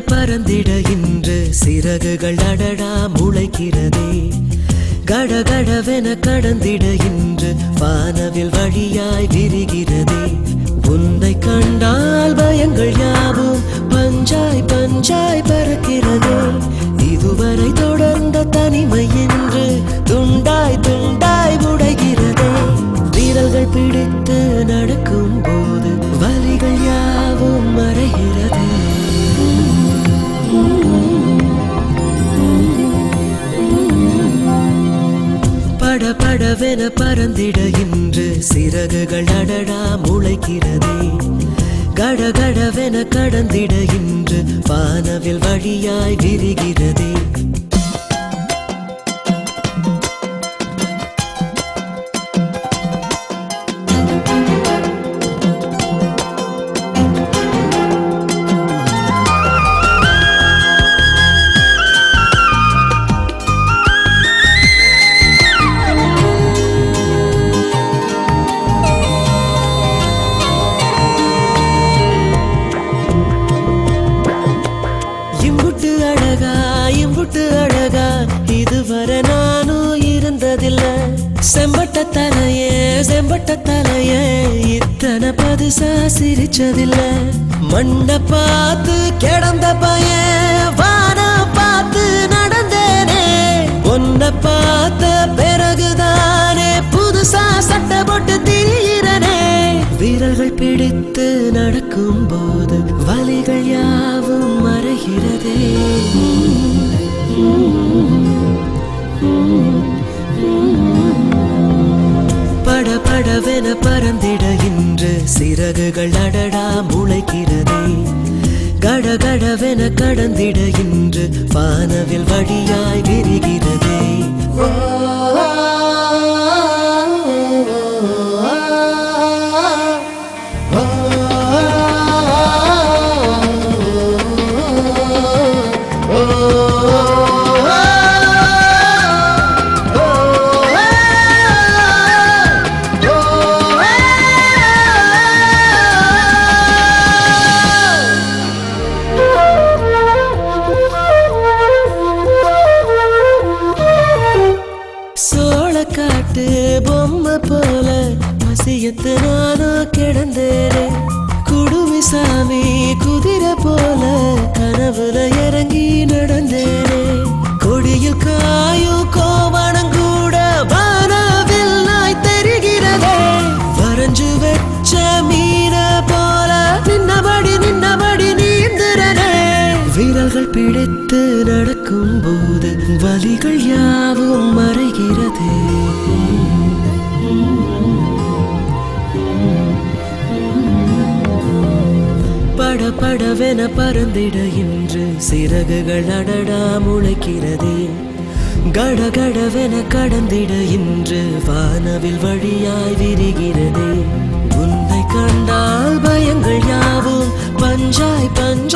பறந்திட இன்று சிறகுகள் அடடா முளைக்கிறதே. கடகடவென கடந்திட இன்று வானவில் வழியாய் விரிகிறதே. உன்னை கண்டால் பயங்கள் யாவும் பஞ்சாய் பஞ்சாய் பறக்கிறதே. இதுவரை தொடர்ந்த தனிமை என்று துண்டாய் துண்டாய் உடைகிறதே. வீரர்கள் பிடித்து நடக்கும் போது வலிகள் யாவும் மறைகிறதே. படபடவென பறந்திட இன்று சிறகுகள் அடடா முளைக்கிறதே. கடகடவென கடந்திட இன்று வானவில் வழியாய் விரிகிறதே. அழகா இதுவரை நானும் இருந்ததில்லை. செம்பட்ட தலையே இத்தனை பதுசா சிரிச்சதில்லை. மண்ணை பார்த்து கிடந்த பையன் வான பார்த்து நடந்தேனே. உன்னை பார்த்த பிறகுதானே புதுசா சட்டை போட்டு திரியிறனே. வீரர்கள் பிடித்து நடக்கும் போது வலிகள் யாவும் மறைகிறதே. படபடவென பறந்திட இன்று சிறகுகள் அடடா முளைக்கிறதே. கடகடவென கடந்திட இன்று வானவில் வழியாய் விரிகிறதே. காட்டு பொம்மை போல மசியத்து நானும் கிடந்தேனே. குடுமி சாமி குதிரை போல கனவுல இறங்கி நடந்தேனே. கொடியில் காயும் கோவணம் கூட வானவில் நாய் தெரிகிறதே. வரைஞ்சு வச்ச மீன போல நின்னபடி நீந்துறனே. வீரர்கள் பிடித்து நடக்கும் போது வலிகள் யாவும் மறைகிறதே. படபடவென பறந்திட இன்று சிறகுகள் அடடா முளைக்கிறதே. கடகடவென கடந்திட இன்று வானவில் வழியாய் விரிகிறதே. உன்னை கண்டால் பயங்கள் யாவும் பஞ்சாய் பஞ்சாய்